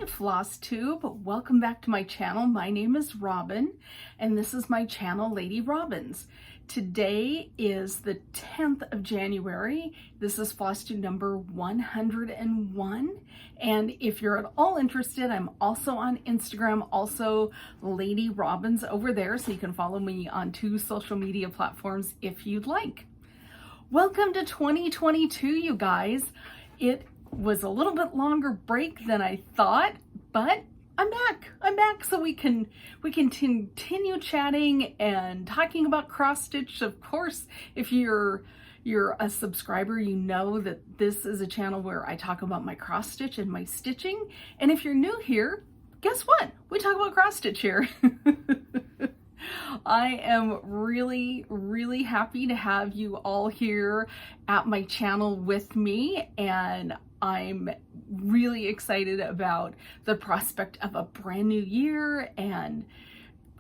FlossTube. Welcome back to my channel. My name is Robin, and this is my channel, Lady Robins. Today is the 10th of January. This is FlossTube number 101. And if you're at all interested, I'm also on Instagram, also Lady Robins over there, so you can follow me on 2 social media platforms if you'd like. Welcome to 2022, you guys. It was a little bit longer break than I thought, but I'm back so we can continue chatting and talking about cross stitch. Of course, if you're a subscriber, you know that this is a channel where I talk about my cross stitch and my stitching. And if you're new here, guess what? We talk about cross stitch here. I am really happy to have you all here at my channel with me, and I'm really excited about the prospect of a brand new year and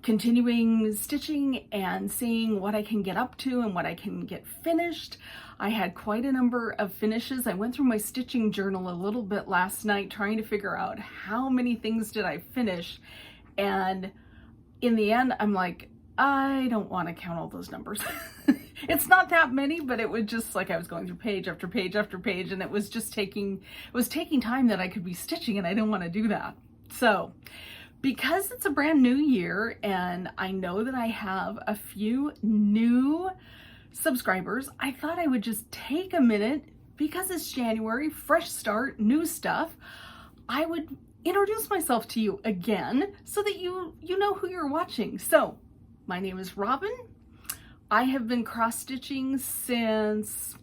continuing stitching and seeing what I can get up to and what I can get finished. I had quite a number of finishes. I went through my stitching journal a little bit last night trying to figure out how many things did I finish, and in the end I'm like, I don't want to count all those numbers. It's not that many, but it was just like I was going through page after page after page, and it was taking time that I could be stitching, and I didn't want to do that. So because it's a brand new year and I know that I have a few new subscribers, I thought I would just take a minute, because it's January, fresh start, new stuff. I would introduce myself to you again so that you know who you're watching. So my name is Robin. I have been cross stitching since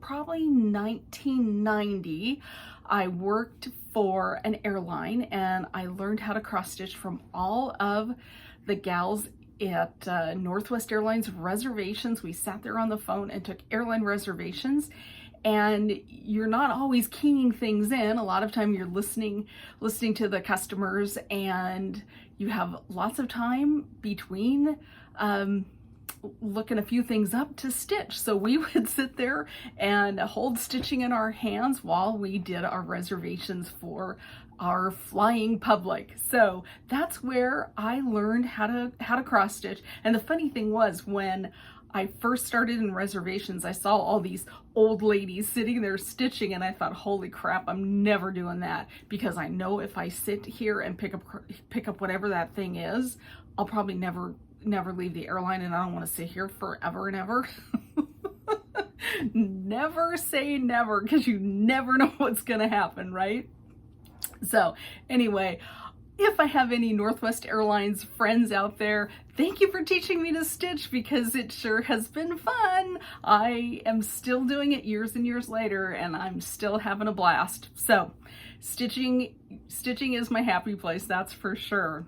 probably 1990. I worked for an airline and I learned how to cross stitch from all of the gals at Northwest Airlines reservations. We sat there on the phone and took airline reservations, and you're not always keying things in. A lot of time you're listening to the customers, and you have lots of time between looking a few things up to stitch. So we would sit there and hold stitching in our hands while we did our reservations for our flying public. So that's where I learned how to cross stitch. And the funny thing was, when I first started in reservations, I saw all these old ladies sitting there stitching, and I thought, holy crap, I'm never doing that, because I know if I sit here and pick up whatever that thing is, I'll probably never leave the airline, and I don't want to sit here forever and ever. Never say never, because you never know what's gonna happen, right? So anyway, if I have any Northwest Airlines friends out there, thank you for teaching me to stitch, because it sure has been fun. I am still doing it years and years later, and I'm still having a blast. So stitching is my happy place, that's for sure.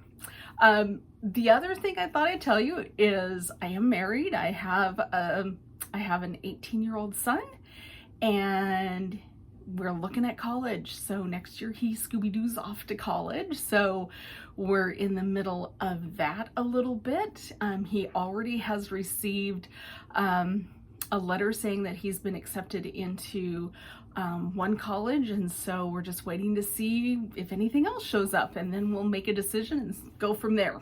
The other thing I thought I'd tell you is I am married. I have an 18-year-old son, and we're looking at college. So next year he Scooby-Doo's off to college. So we're in the middle of that a little bit. He already has received a letter saying that he's been accepted into one college, and so we're just waiting to see if anything else shows up, and then we'll make a decision and go from there.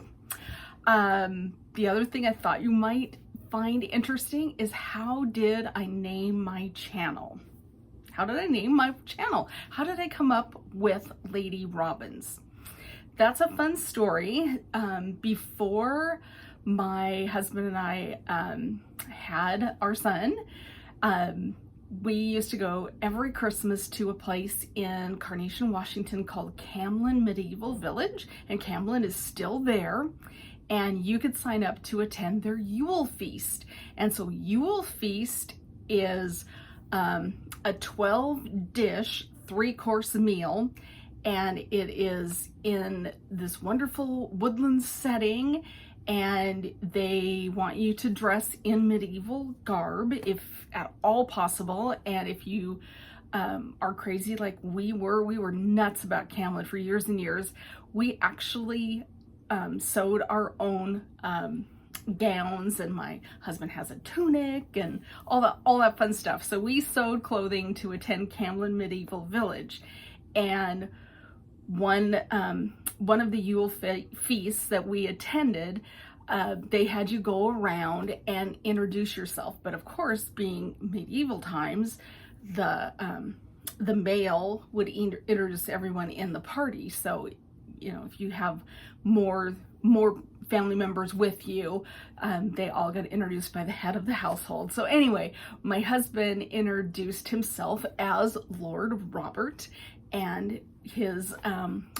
The other thing I thought you might find interesting is, how did I name my channel? How did I name my channel? How did I come up with Lady Robins? That's a fun story. Before my husband and I had our son, we used to go every Christmas to a place in Carnation, Washington called Camlin Medieval Village, and Camlin is still there, and you could sign up to attend their Yule Feast. And so Yule Feast is a 12-dish, 3-course meal, and it is in this wonderful woodland setting, and they want you to dress in medieval garb if at all possible. And if you are crazy like we were nuts about Camlin for years and years. We actually sewed our own gowns, and my husband has a tunic and all that fun stuff. So we sewed clothing to attend Camlin Medieval Village, and one of the Yule feasts that we attended, they had you go around and introduce yourself. But of course, being medieval times, the male would introduce everyone in the party. So, you know, if you have more family members with you, they all got introduced by the head of the household. So anyway, my husband introduced himself as Lord Robert and his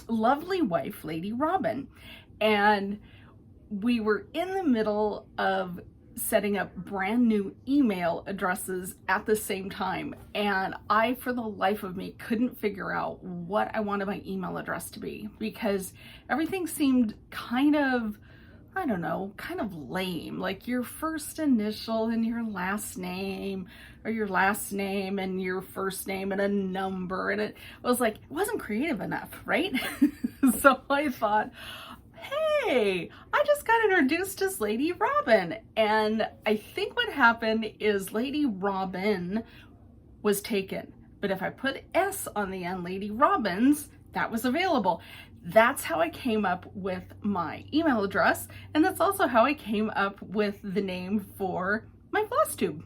lovely wife, Lady Robin. And we were in the middle of setting up brand new email addresses at the same time. And I, for the life of me, couldn't figure out what I wanted my email address to be, because everything seemed kind of, I don't know, kind of lame. Like your first initial and your last name, or your last name and your first name and a number. And it was like, it wasn't creative enough, right? So I thought, hey, I just got introduced as Lady Robin. And I think what happened is Lady Robin was taken. But if I put S on the end, Lady Robin's, that was available. That's how I came up with my email address. And that's also how I came up with the name for my FlossTube.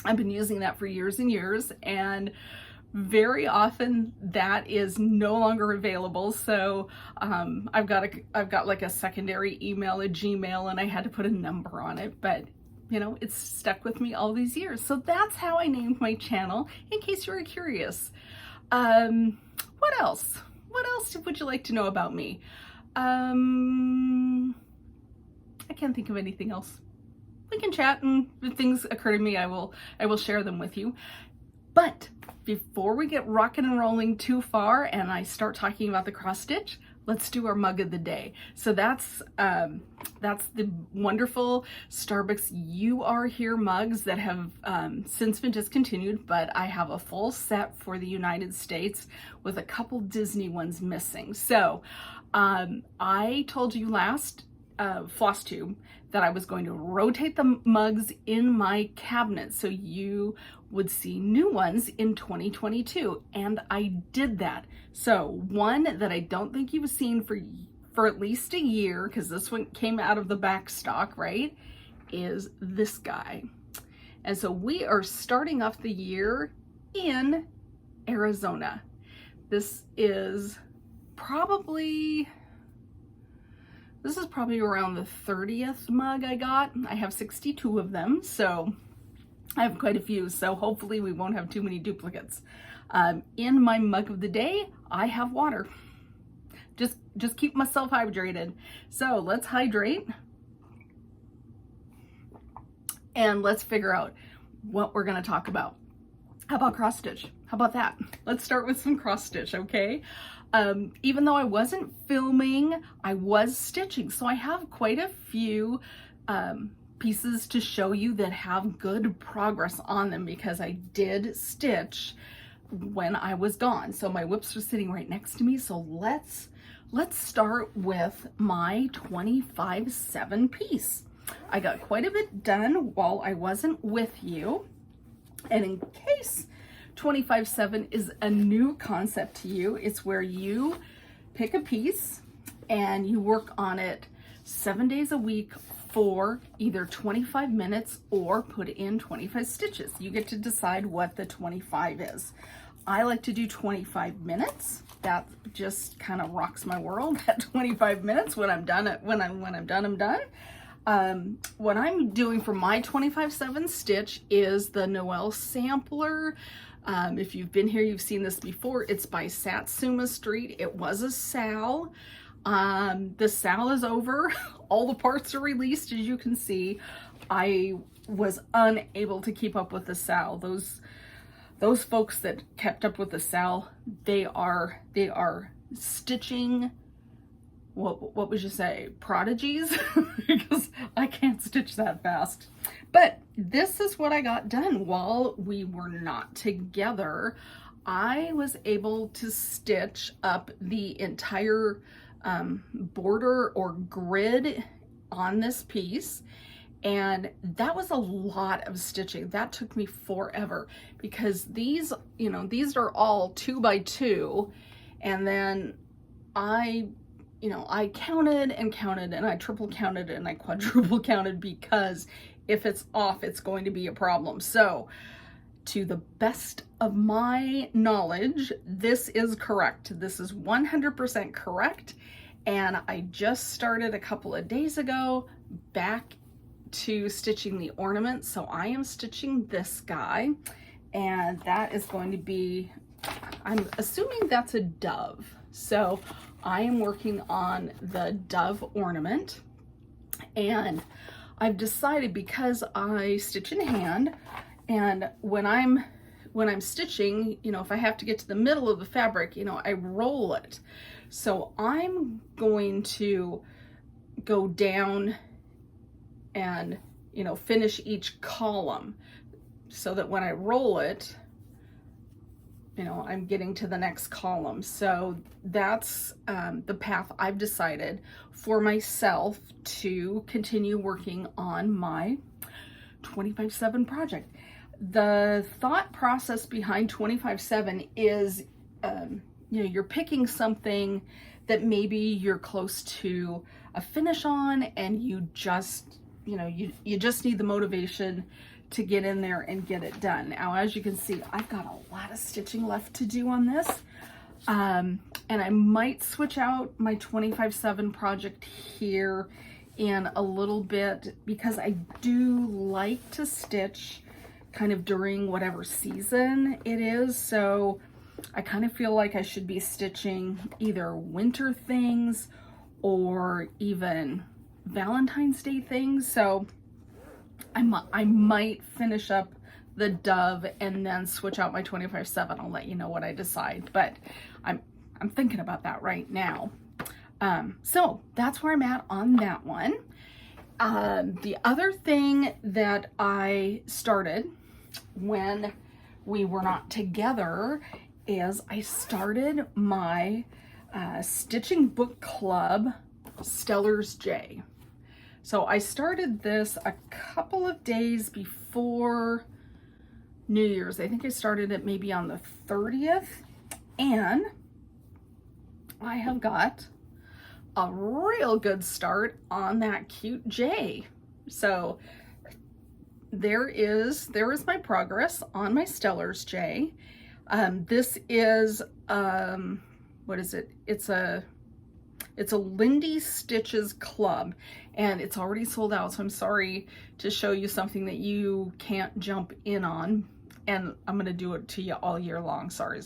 I've been using that for years and years, and very often that is no longer available. So I've got like a secondary email, a Gmail, and I had to put a number on it, but you know, it's stuck with me all these years. So that's how I named my channel, in case you were curious. What else? What else would you like to know about me? I can't think of anything else. We can chat, and if things occur to me, I will share them with you. But before we get rocking and rolling too far and I start talking about the cross stitch, let's do our mug of the day. So that's the wonderful Starbucks You Are Here mugs that have since been discontinued, but I have a full set for the United States with a couple Disney ones missing. So I told you last FlossTube that I was going to rotate the mugs in my cabinet so you would see new ones in 2022, and I did that. So one that I don't think you've seen for at least a year, because this one came out of the back stock, right, is this guy. And so we are starting off the year in Arizona. This is probably around the 30th mug I got. I have 62 of them, so I have quite a few, so hopefully we won't have too many duplicates. In my mug of the day, I have water. Just keep myself hydrated. So let's hydrate. And let's figure out what we're gonna talk about. How about cross stitch? How about that? Let's start with some cross stitch, okay? Even though I wasn't filming, I was stitching. So I have quite a few pieces to show you that have good progress on them, because I did stitch when I was gone. So my whips are sitting right next to me. So let's start with my 25/7 piece. I got quite a bit done while I wasn't with you. And in case 25/7 is a new concept to you, it's where you pick a piece and you work on it 7 days a week for either 25 minutes or put in 25 stitches. You get to decide what the 25 is. I like to do 25 minutes. That just kind of rocks my world at 25 minutes. When I'm done, I'm done. What I'm doing for my 25/7 stitch is the Noel Sampler. If you've been here, you've seen this before. It's by Satsuma Street. It was a sal. The sal is over. All the parts are released, as you can see. I was unable to keep up with the sal. Those folks that kept up with the sal, they are stitching, what would you say, prodigies? Because I can't stitch that fast. But this is what I got done while we were not together. I was able to stitch up the entire border or grid on this piece, and that was a lot of stitching. That took me forever, because these are all 2 by 2, and then I counted and counted, and I triple counted and I quadruple counted, because if it's off, it's going to be a problem. So to the best of my knowledge, this is correct. This is 100% correct. And I just started a couple of days ago back to stitching the ornament. So I am stitching this guy, and that is going to be, I'm assuming that's a dove. So I am working on the dove ornament, and I've decided, because I stitch in hand, and when I'm stitching, if I have to get to the middle of the fabric, I roll it. So I'm going to go down and, finish each column, so that when I roll it, I'm getting to the next column. So that's the path I've decided for myself to continue working on my 25/7 project. The thought process behind 25/7 is, you're picking something that maybe you're close to a finish on, and you just, you just need the motivation to get in there and get it done. Now, as you can see, I've got a lot of stitching left to do on this. And I might switch out my 25/7 project here in a little bit, because I do like to stitch kind of during whatever season it is. So I kind of feel like I should be stitching either winter things or even Valentine's Day things. So I might finish up the dove and then switch out my 25/7. I'll let you know what I decide, but I'm thinking about that right now. So that's where I'm at on that one. The other thing that I started when we were not together is I started my stitching book club, Stellar's J. So I started this a couple of days before New Year's. I think I started it maybe on the 30th, and I have got a real good start on that cute J. So there is my progress on my Stellar's J. This is what is it? It's a Lindy Stitches club, and it's already sold out, so I'm sorry to show you something that you can't jump in on, and I'm gonna do it to you all year long. Sorry.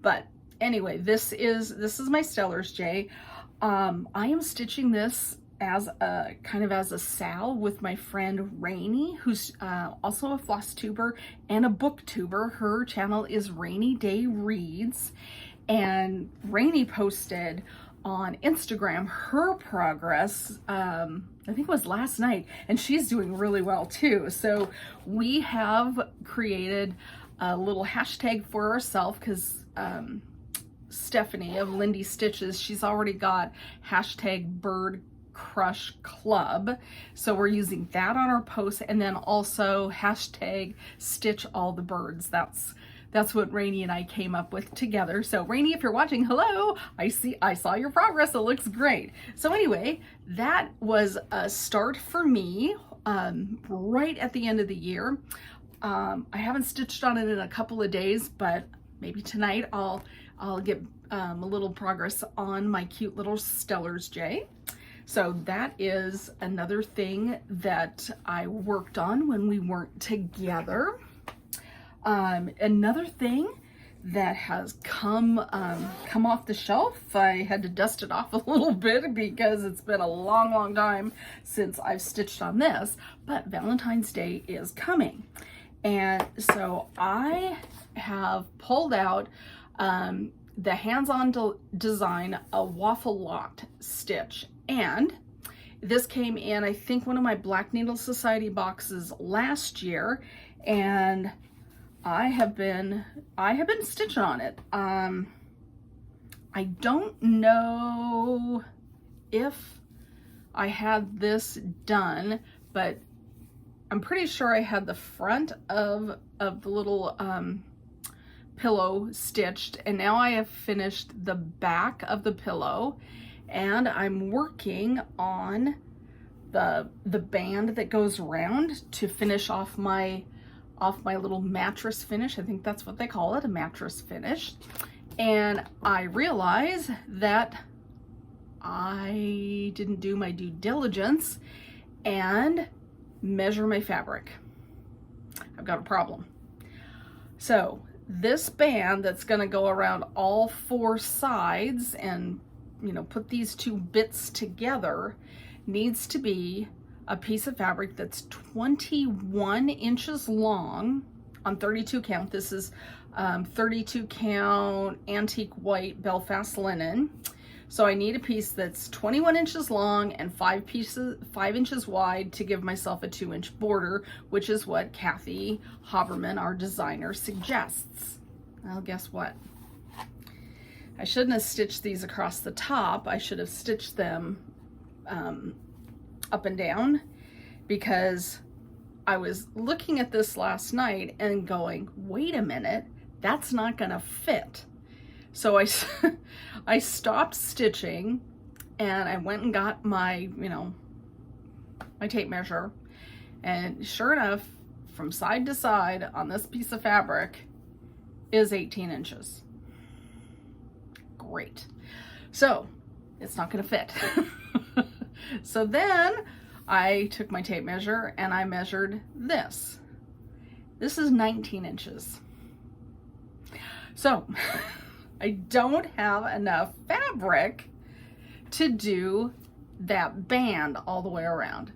But anyway, this is my Stellar's J. I am stitching this as a kind of as a sal with my friend Rainy, who's also a floss tuber and a booktuber. Her channel is Rainy Day Reads, and Rainy posted on Instagram her progress, I think it was last night, and she's doing really well too. So we have created a little hashtag for ourselves, because Stephanie of Lindy Stitches, she's already got hashtag Bird Crush Club, so we're using that on our posts, and then also hashtag Stitch All the Birds. That's what Rainy and I came up with together. So Rainy, if you're watching, hello, I saw your progress, it looks great. So anyway, that was a start for me right at the end of the year. I haven't stitched on it in a couple of days, but maybe tonight I'll get a little progress on my cute little Stellar's J. So that is another thing that I worked on when we weren't together. Another thing that has come off the shelf, I had to dust it off a little bit because it's been a long time since I've stitched on this, but Valentine's Day is coming. And so I have pulled out the hands-on design, a Waffle Lot Stitch. And this came in, I think, one of my Black Needle Society boxes last year, and I have been stitching on it. I don't know if I had this done, but I'm pretty sure I had the front of the little pillow stitched, and now I have finished the back of the pillow, and I'm working on the band that goes around to finish off my little mattress finish. I think that's what they call it, a mattress finish. And I realize that I didn't do my due diligence and measure my fabric. I've got a problem. So this band that's going to go around all 4 sides and, you know, put these 2 bits together needs to be a piece of fabric that's 21 inches long on 32 count. This is 32 count antique white Belfast linen. So I need a piece that's 21 inches long and 5 inches wide to give myself a 2-inch border, which is what Kathy Haberman, our designer, suggests. Well, guess what? I shouldn't have stitched these across the top. I should have stitched them up and down, because I was looking at this last night and going, wait a minute, that's not gonna fit. So I stopped stitching and I went and got my, you know, my tape measure, and sure enough, from side to side on this piece of fabric is 18 inches. Great. So it's not gonna fit. So then I took my tape measure and I measured this. This is 19 inches. So I don't have enough fabric to do that band all the way around.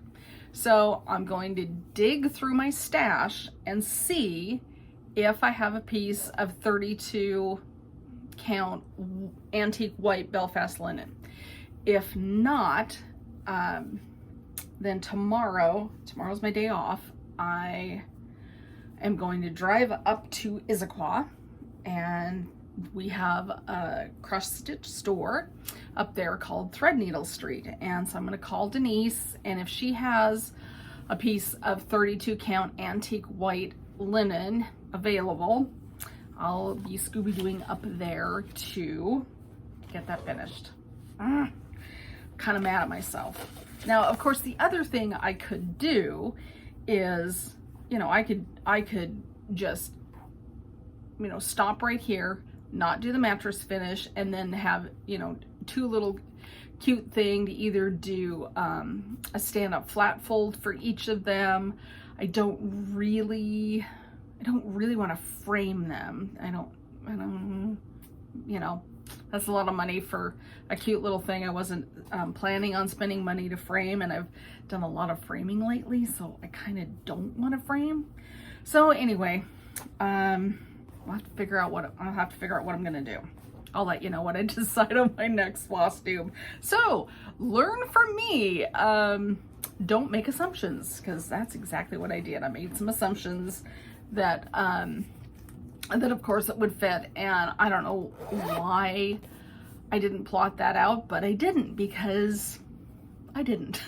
So I'm going to dig through my stash and see if I have a piece of 32 count antique white Belfast linen. If not, then tomorrow's my day off, I am going to drive up to Issaquah, and we have a cross stitch store up there called Threadneedle Street. And so I'm going to call Denise, and if she has a piece of 32 count antique white linen available, I'll be Scooby-Dooing up there to get that finished. Kind of mad at myself. Now, of course, the other thing I could do is, you know, I could just, you know, stop right here, not do the mattress finish, and then have, you know, 2 little cute thing to either do a stand-up flat fold for each of them. I don't really want to frame them. I don't, you know, that's a lot of money for a cute little thing I wasn't planning on spending money to frame, and I've done a lot of framing lately, so I kind of don't want to frame. So anyway, I'll have to figure out what I'm gonna do. I'll let you know what I decide on my next FlossTube. So learn from me. Don't make assumptions, because that's exactly what I did. I made some assumptions that of course it would fit, and I don't know why I didn't plot that out, but I didn't, because I didn't.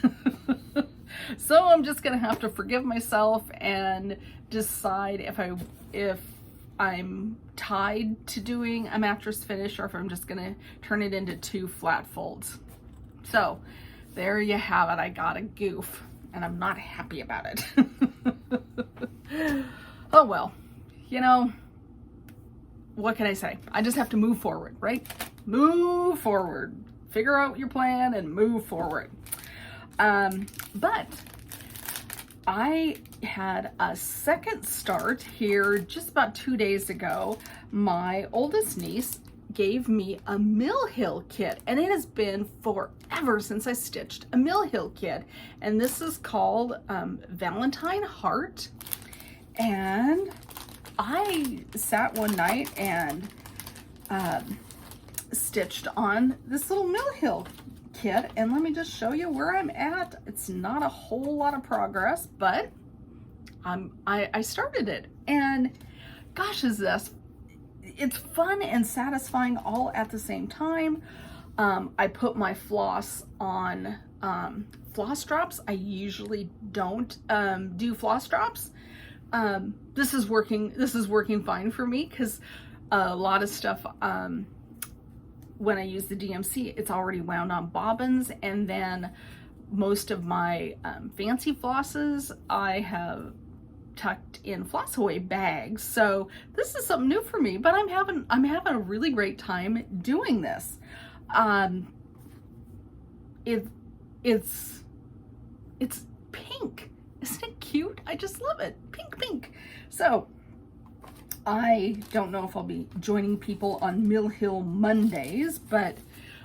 So I'm just gonna have to forgive myself and decide if I'm tied to doing a mattress finish, or if I'm just gonna turn it into 2 flat folds. So there you have it. I got a goof, and I'm not happy about it. Oh well, you know, what can I say? I just have to move forward, right? Move forward. Figure out your plan and move forward. But I had a second start here just about 2 days ago. My oldest niece gave me a Mill Hill kit, and it has been forever since I stitched a Mill Hill kit. And this is called Valentine Heart. And I sat one night and stitched on this little Mill Hill kit, and let me just show you where I'm at. It's not a whole lot of progress, but I started it, and gosh, it's fun and satisfying all at the same time. I put my floss on floss drops. I usually don't do floss drops. This is working fine for me, because A lot of stuff, when I use the DMC, it's already wound on bobbins, and then most of my fancy flosses I have tucked in floss away bags. So this is something new for me, but I'm having a really great time doing this. It's pink. Isn't it cute? I just love it. Pink. So I don't know if I'll be joining people on Mill Hill Mondays, but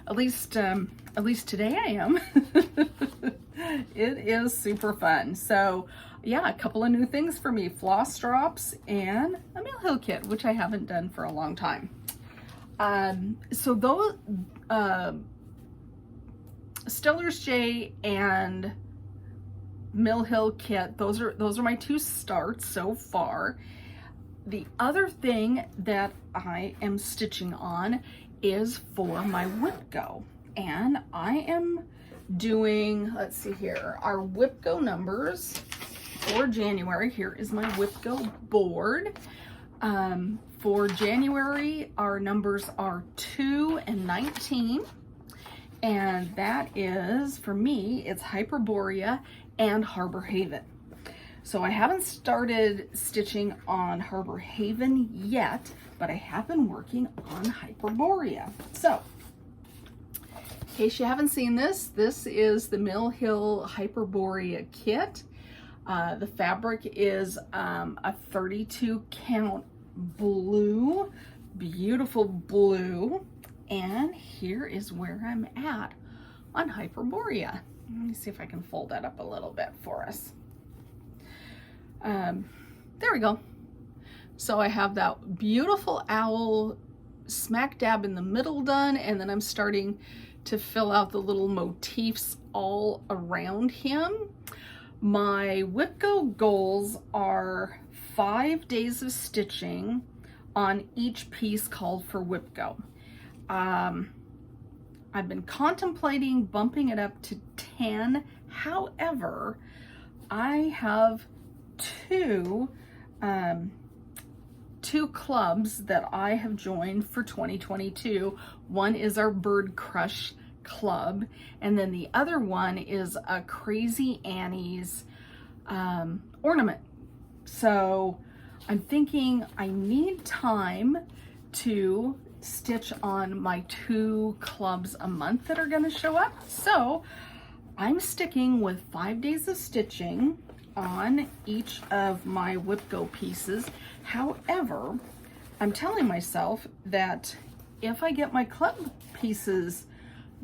at least today I am. It is super fun. So yeah, a couple of new things for me: floss drops and a Mill Hill kit, which I haven't done for a long time. So those Stellar's J and Mill Hill kit, those are my two starts so far. The other thing that I am stitching on is for my whip go, and I am doing, let's see here, our whip go numbers for January. Here is my whip go board. For January, our numbers are 2 and 19, and that is, for me, it's Hyperborea and Harbor Haven. So I haven't started stitching on Harbor Haven yet, but I have been working on Hyperborea. So, in case you haven't seen this, this is the Mill Hill Hyperborea kit. The fabric is a 32 count blue, beautiful blue. And here is where I'm at on Hyperborea. Let me see if I can fold that up a little bit for us. There we go. So I have that beautiful owl smack dab in the middle done, and then I'm starting to fill out the little motifs all around him. My whip go goals are 5 days of stitching on each piece called for whip go. I've been contemplating bumping it up to 10. However, I have two clubs that I have joined for 2022. One is our Bird Crush Club, and then the other one is a Crazy Annie's ornament. So I'm thinking I need time to stitch on my 2 clubs a month that are going to show up. So I'm sticking with 5 days of stitching on each of my whip go pieces. However, I'm telling myself that if I get my club pieces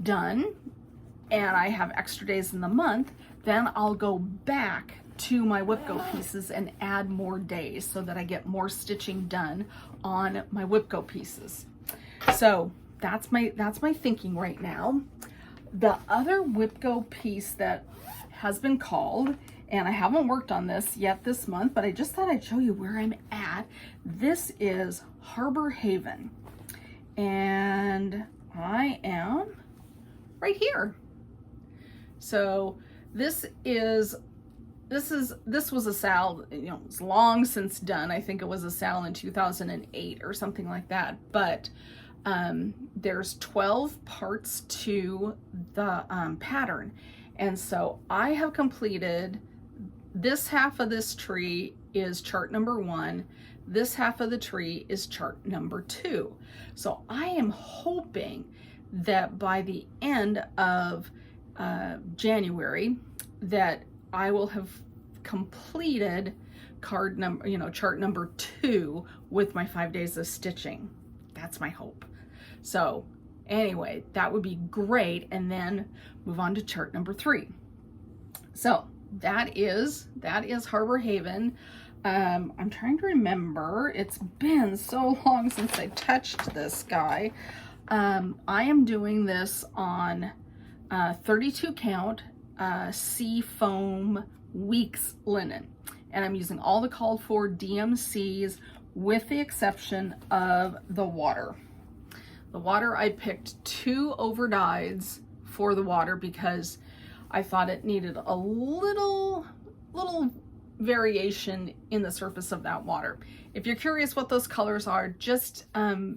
done and I have extra days in the month, then I'll go back to my whip go pieces and add more days so that I get more stitching done on my whip go pieces. So that's my thinking right now. The other whip go piece that has been called, and I haven't worked on this yet this month, but I just thought I'd show you where I'm at. This is Harbor Haven, and I am right here. So this was a sal, you know, it's long since done. I think it was a sal in 2008 or something like that, but there's 12 parts to the pattern, and so I have completed this half of this tree is chart number 1. This half of the tree is chart number 2. So I am hoping that by the end of January that I will have completed chart number 2 with my 5 days of stitching. That's my hope. So anyway, that would be great, and then move on to chart number 3. So that is Harbor Haven. I'm trying to remember, it's been so long since I touched this guy. I am doing this on 32 count sea foam weeks linen, and I'm using all the called for DMCs with the exception of the water. The water, I picked 2 over dyes for the water because I thought it needed a little variation in the surface of that water. If you're curious what those colors are, just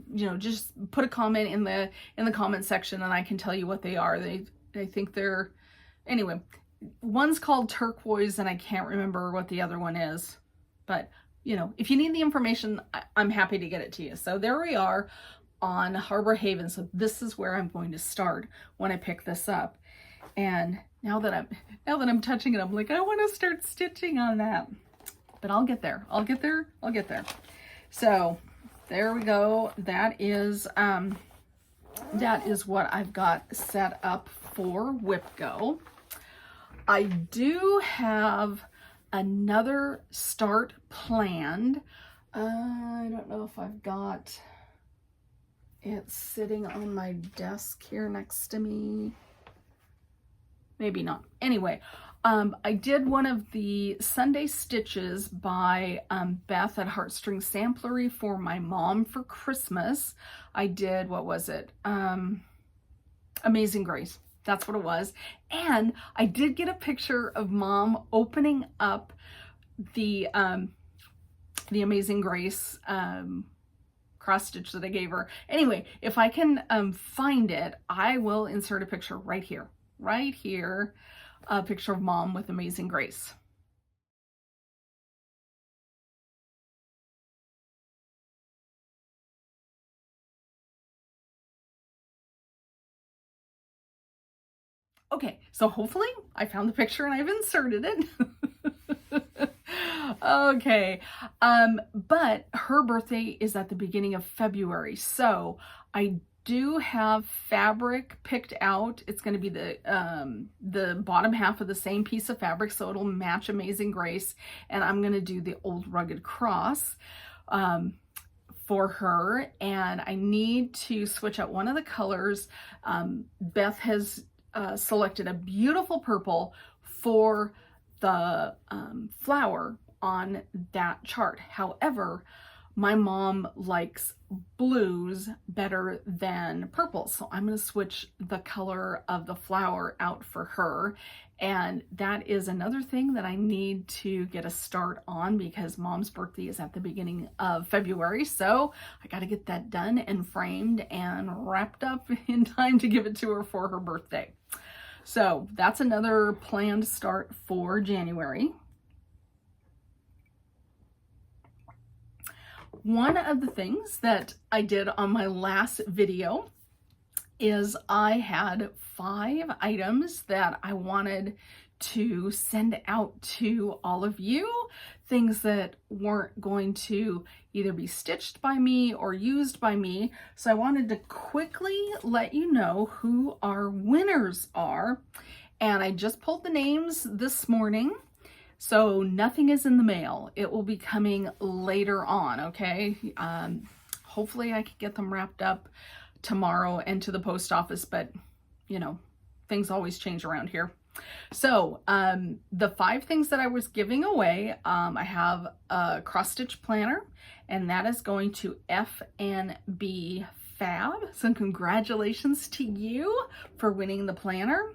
just put a comment in the comment section and I can tell you what they are. I think they're, anyway, one's called turquoise and I can't remember what the other one is, but if you need the information, I'm happy to get it to you. So there we are on Harbor Haven. So this is where I'm going to start when I pick this up. And now that I'm touching it, I'm like, I want to start stitching on that. But I'll get there. I'll get there. So there we go. That is what I've got set up for WhipGo. I do have another start planned. I don't know if I've got it sitting on my desk here next to me. Maybe not. Anyway, I did one of the Sunday stitches by Beth at Heartstring Samplery for my mom for Christmas. I did, what was it? Amazing Grace. That's what it was. And I did get a picture of mom opening up the Amazing Grace cross stitch that I gave her. Anyway, if I can find it, I will insert a picture right here, a picture of mom with Amazing Grace. Okay, so hopefully I found the picture and I've inserted it. Okay, but her birthday is at the beginning of February, so I do have fabric picked out. It's going to be the bottom half of the same piece of fabric, so it'll match Amazing Grace, and I'm going to do the Old Rugged Cross for her, and I need to switch out one of the colors. Beth has selected a beautiful purple for the flower on that chart. However, my mom likes blues better than purple, so I'm going to switch the color of the flower out for her, and that is another thing that I need to get a start on because mom's birthday is at the beginning of February, so I got to get that done and framed and wrapped up in time to give it to her for her birthday. So that's another planned start for January. One of the things that I did on my last video is I had 5 items that I wanted to send out to all of you, things that weren't going to either be stitched by me or used by me. So I wanted to quickly let you know who our winners are. And I just pulled the names this morning. So nothing is in the mail. It will be coming later on, okay? Hopefully I can get them wrapped up tomorrow and to the post office, but things always change around here. So the 5 things that I was giving away, I have a cross stitch planner, and that is going to FNB Fab. So congratulations to you for winning the planner.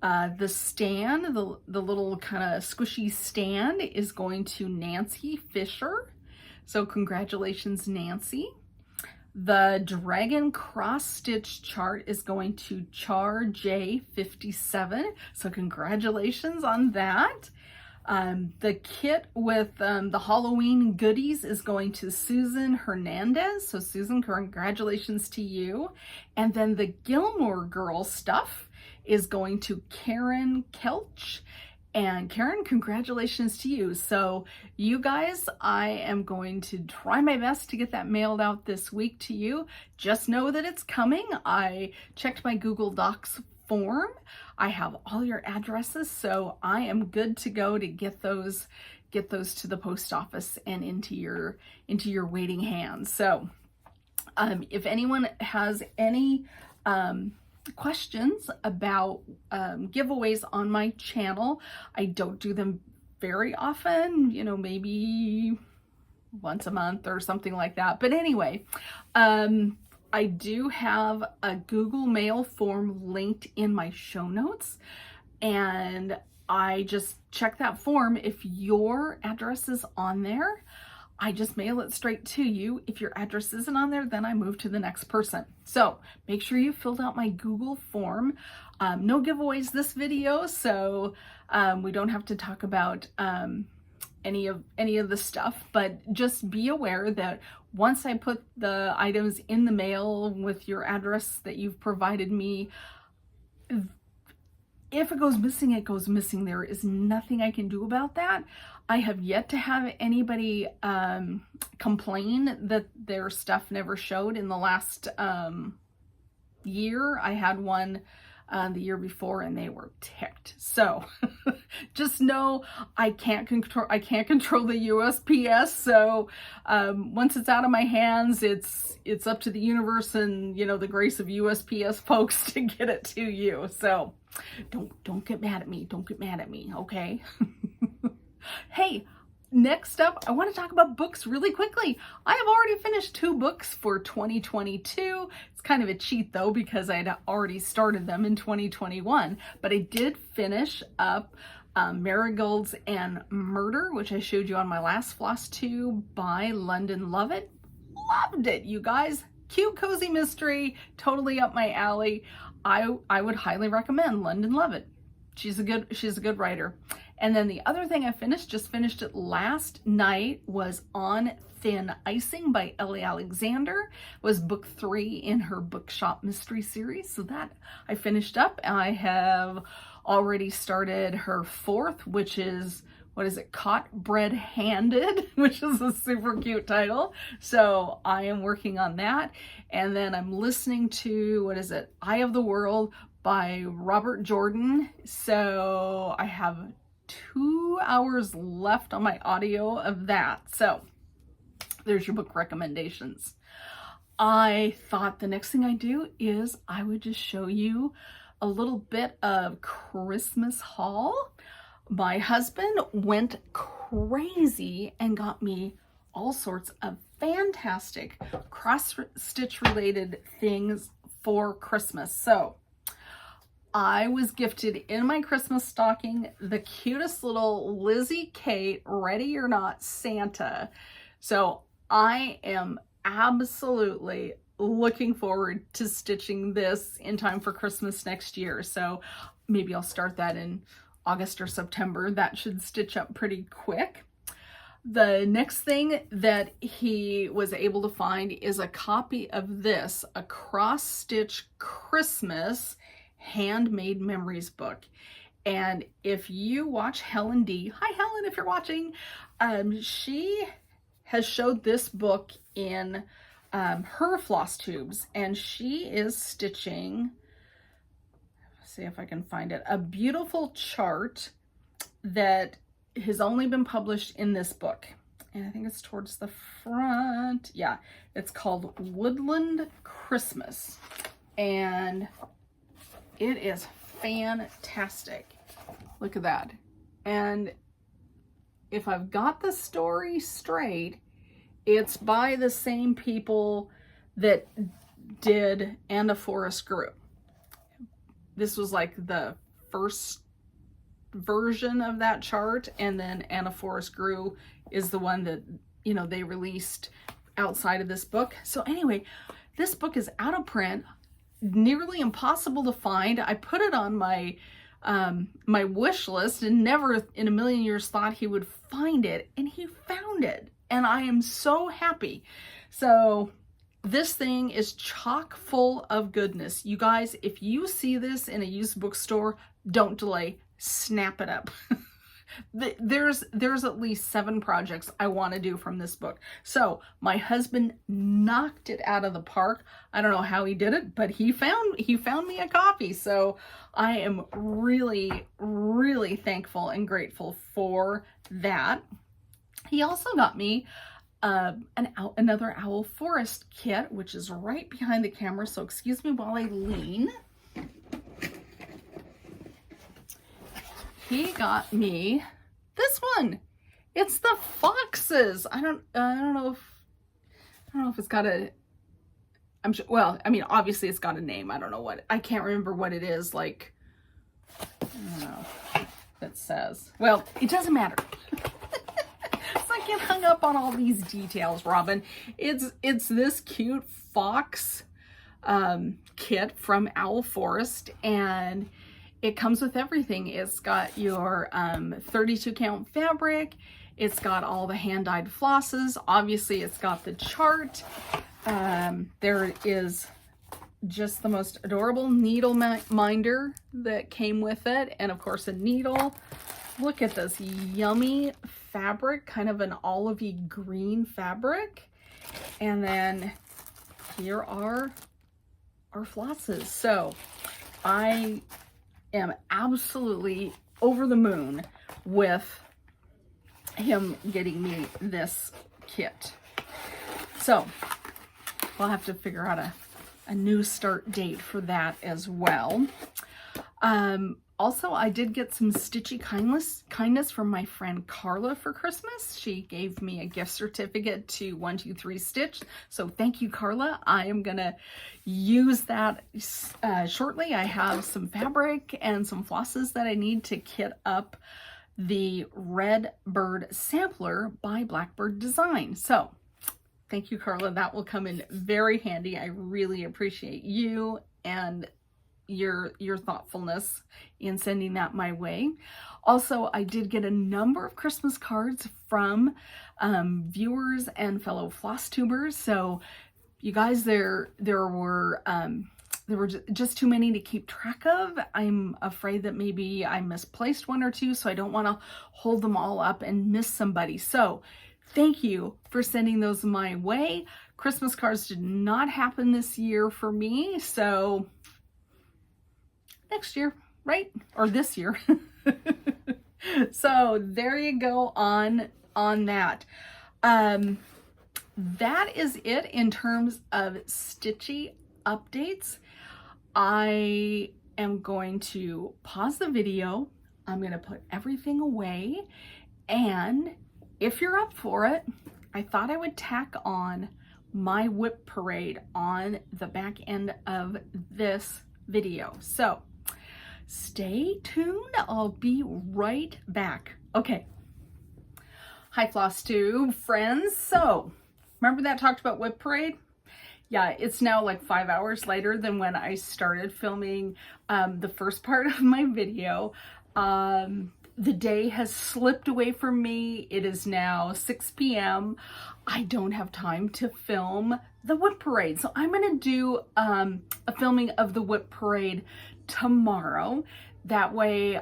The stand, the little kind of squishy stand, is going to Nancy Fisher. So congratulations, Nancy. The Dragon cross stitch chart is going to Char J57. So congratulations on that. The kit with the Halloween goodies is going to Susan Hernandez. So Susan, congratulations to you. And then the Gilmore Girl stuff is going to Karen Kelch. And Karen, congratulations to you. So you guys, I am going to try my best to get that mailed out this week to you. Just know that it's coming. I checked my Google Docs form. I have all your addresses, so I am good to go to get those to the post office and into your waiting hands. So if anyone has any questions about giveaways on my channel, I don't do them very often, maybe once a month or something like that. But anyway, I do have a Google Mail form linked in my show notes, and I just check that form. If your address is on there, I just mail it straight to you. If your address isn't on there, then I move to the next person. So make sure you filled out my Google form. No giveaways this video, so we don't have to talk about any of the stuff, but just be aware that once I put the items in the mail with your address that you've provided me, if it goes missing, it goes missing. There is nothing I can do about that. I have yet to have anybody complain that their stuff never showed in the last year. I had one the year before and they were ticked. So just know I can't control the USPS. So once it's out of my hands, it's up to the universe and, you know, the grace of USPS folks to get it to you. So don't get mad at me. Don't get mad at me, okay? Hey, next up, I want to talk about books really quickly. I have already finished 2 books for 2022. It's kind of a cheat though, because I had already started them in 2021, but I did finish up Marigolds and Murder, which I showed you on my last FlossTube by London Lovett. Loved it, you guys. Cute, cozy mystery, totally up my alley. I would highly recommend London Lovett. She's a good writer. And then the other thing I just finished it last night, was On Thin Icing by Ellie Alexander. It was book 3 in her bookshop mystery series. So that I finished up. I have already started her 4th, which is, what is it? Caught Bread Handed, which is a super cute title. So I am working on that. And then I'm listening to, what is it? Eye of the World by Robert Jordan. So I have 2 hours left on my audio of that. So there's your book recommendations. I thought the next thing I do is I would just show you a little bit of Christmas haul. My husband went crazy and got me all sorts of fantastic cross-stitch related things for Christmas. So I was gifted in my Christmas stocking the cutest little Lizzie Kate Ready or Not Santa. So I am absolutely looking forward to stitching this in time for Christmas next year. So maybe I'll start that in August or September. That should stitch up pretty quick. The next thing that he was able to find is a copy of this, a cross-stitch Christmas handmade memories book. And if you watch Helen D, hi Helen if you're watching, she has showed this book in her floss tubes, and she is stitching, let's see if I can find it, a beautiful chart that has only been published in this book, and I think it's towards the front. Yeah, it's called Woodland Christmas, and it is fantastic. Look at that. And if I've got the story straight, it's by the same people that did And a Forest Grew. This was like the first version of that chart, and then And a Forest Grew is the one that, you know, they released outside of this book. So anyway, this book is out of print, nearly impossible to find. I put it on my my wish list and never in a million years thought he would find it, and he found it, and I am so happy. So this thing is chock full of goodness. You guys, if you see this in a used bookstore, don't delay, snap it up. There's at least 7 projects I want to do from this book. So my husband knocked it out of the park. I don't know how he did it, but he found me a copy. So I am really, really thankful and grateful for that. He also got me another Owl Forest kit, which is right behind the camera. So excuse me while I lean. He got me this one. It's the foxes. I don't know if it's got a, I'm sure, well, I mean, obviously it's got a name. I don't know what, I can't remember what it is. Like, I don't know. that says? Well, it doesn't matter. So I get hung up on all these details, Robin. It's this cute fox kit from Owl Forest, and it comes with everything. It's got your 32 count fabric. It's got all the hand-dyed flosses. Obviously, it's got the chart. There is just the most adorable needle minder that came with it, and of course a needle. Look at this yummy fabric, kind of an olivey green fabric. And then here are our flosses. So I am absolutely over the moon with him getting me this kit. So we'll have to figure out a new start date for that as well. Also, I did get some stitchy kindness from my friend Carla for Christmas. She gave me a gift certificate to 123 Stitch. So thank you, Carla. I am going to use that shortly. I have some fabric and some flosses that I need to kit up the Red Bird Sampler by Blackbird Design. So thank you, Carla. That will come in very handy. I really appreciate you and your thoughtfulness in sending that my way. Also, I did get a number of Christmas cards from viewers and fellow FlossTubers. So you guys, there were just too many to keep track of. I'm afraid that maybe I misplaced one or two, so I don't want to hold them all up and miss somebody. So thank you for sending those my way. Christmas cards did not happen this year for me, so next year, right? Or this year. So there you go on that. That is it in terms of stitchy updates. I am going to pause the video. I'm going to put everything away, and if you're up for it, I thought I would tack on my whip parade on the back end of this video. So stay tuned. I'll be right back. Okay. Hi, FlossTube friends. So remember that talked about whip parade? Yeah, it's now like 5 hours later than when I started filming the first part of my video. The day has slipped away from me. It is now 6 p.m. I don't have time to film the whip parade. So I'm going to do a filming of the whip parade tomorrow. That way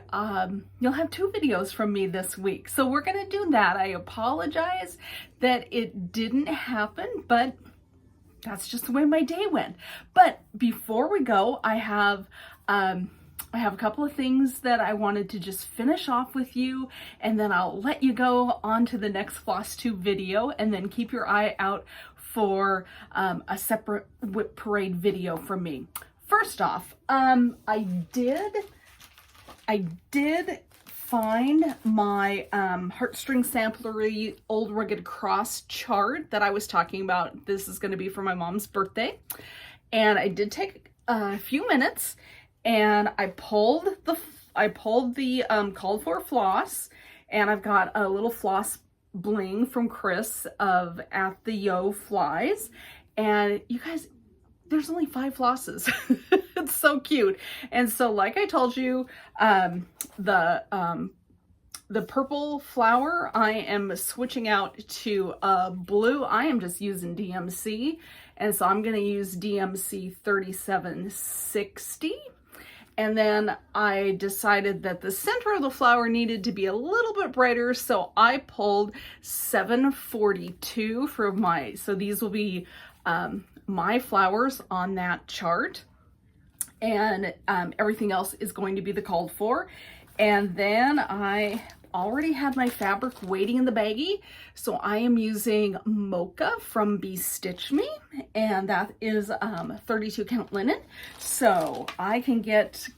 you'll have 2 videos from me this week. So we're going to do that. I apologize that it didn't happen, but that's just the way my day went. But before we go, I have a couple of things that I wanted to just finish off with you, and then I'll let you go on to the next FlossTube video, and then keep your eye out for a separate whip parade video from me. First off, I did find my heartstring samplery old rugged cross chart that I was talking about. This is going to be for my mom's birthday, and I did take a few minutes, and I pulled the called for floss, and I've got a little floss bling from Chris of At the Yo Flies, and you guys, there's only 5 flosses. It's so cute. And so like I told you, the purple flower, I am switching out to blue. I am just using DMC, and so I'm going to use DMC 3760. And then I decided that the center of the flower needed to be a little bit brighter, so I pulled 742 for my, so these will be my flowers on that chart, and everything else is going to be the called for. And then I already had my fabric waiting in the baggie, so I am using Mocha from Be Stitch Me, and that is 32 count linen, so I can get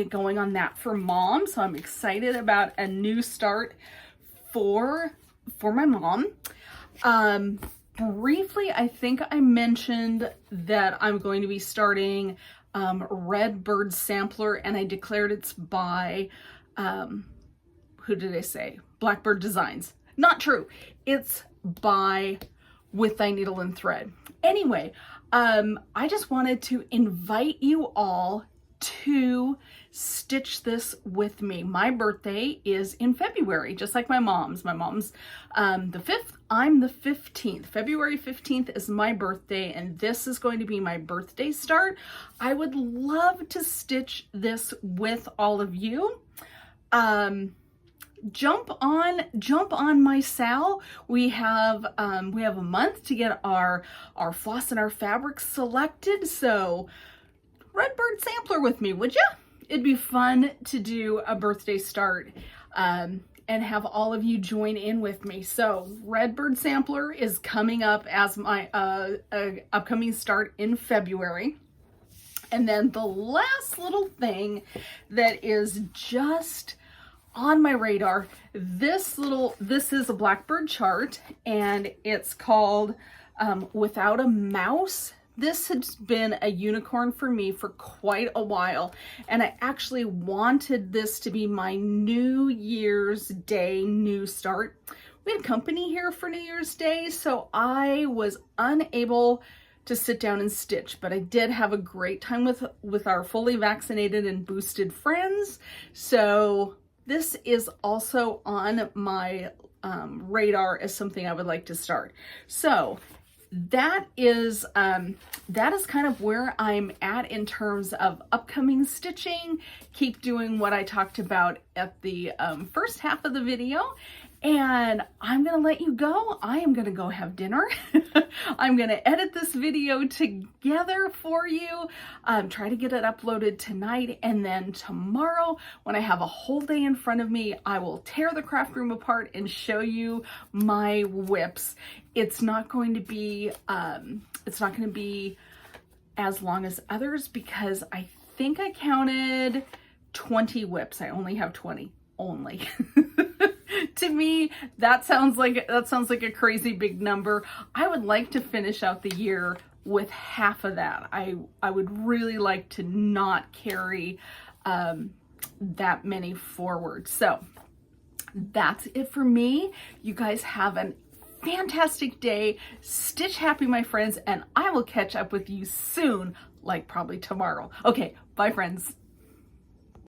going on that for mom. So I'm excited about a new start for my mom. Briefly, I think I mentioned that I'm going to be starting Red Bird Sampler, and I declared it's by who did I say? Blackbird Designs. Not true. It's by With Thy Needle and Thread. Anyway, I just wanted to invite you all to stitch this with me. My birthday is in February, just like my mom's. My mom's the 5th, I'm the 15th. February 15th is my birthday, and this is going to be my birthday start. I would love to stitch this with all of you. Jump on my Sal. We have a month to get our floss and our fabrics selected, so Redbird Sampler with me, would ya? It'd be fun to do a birthday start and have all of you join in with me. So Redbird Sampler is coming up as my upcoming start in February. And then the last little thing that is just on my radar, this is a Blackbird chart, and it's called Without a Mouse. This has been a unicorn for me for quite a while, and I actually wanted this to be my New Year's Day new start. We had company here for New Year's Day, so I was unable to sit down and stitch, but I did have a great time with our fully vaccinated and boosted friends. So this is also on my radar as something I would like to start. So that is kind of where I'm at in terms of upcoming stitching. Keep doing what I talked about at the first half of the video, and I'm gonna let you go. I am gonna go have dinner. I'm gonna edit this video together for you, try to get it uploaded tonight, and then tomorrow, when I have a whole day in front of me, I will tear the craft room apart and show you my whips. It's not going to be as long as others, because I think I counted 20 whips. I only have 20 only. To me, that sounds like a crazy big number. I would like to finish out the year with half of that. I would really like to not carry that many forward. So that's it for me. You guys have an fantastic day. Stitch happy, my friends, and I will catch up with you soon, like probably tomorrow. Okay, bye friends.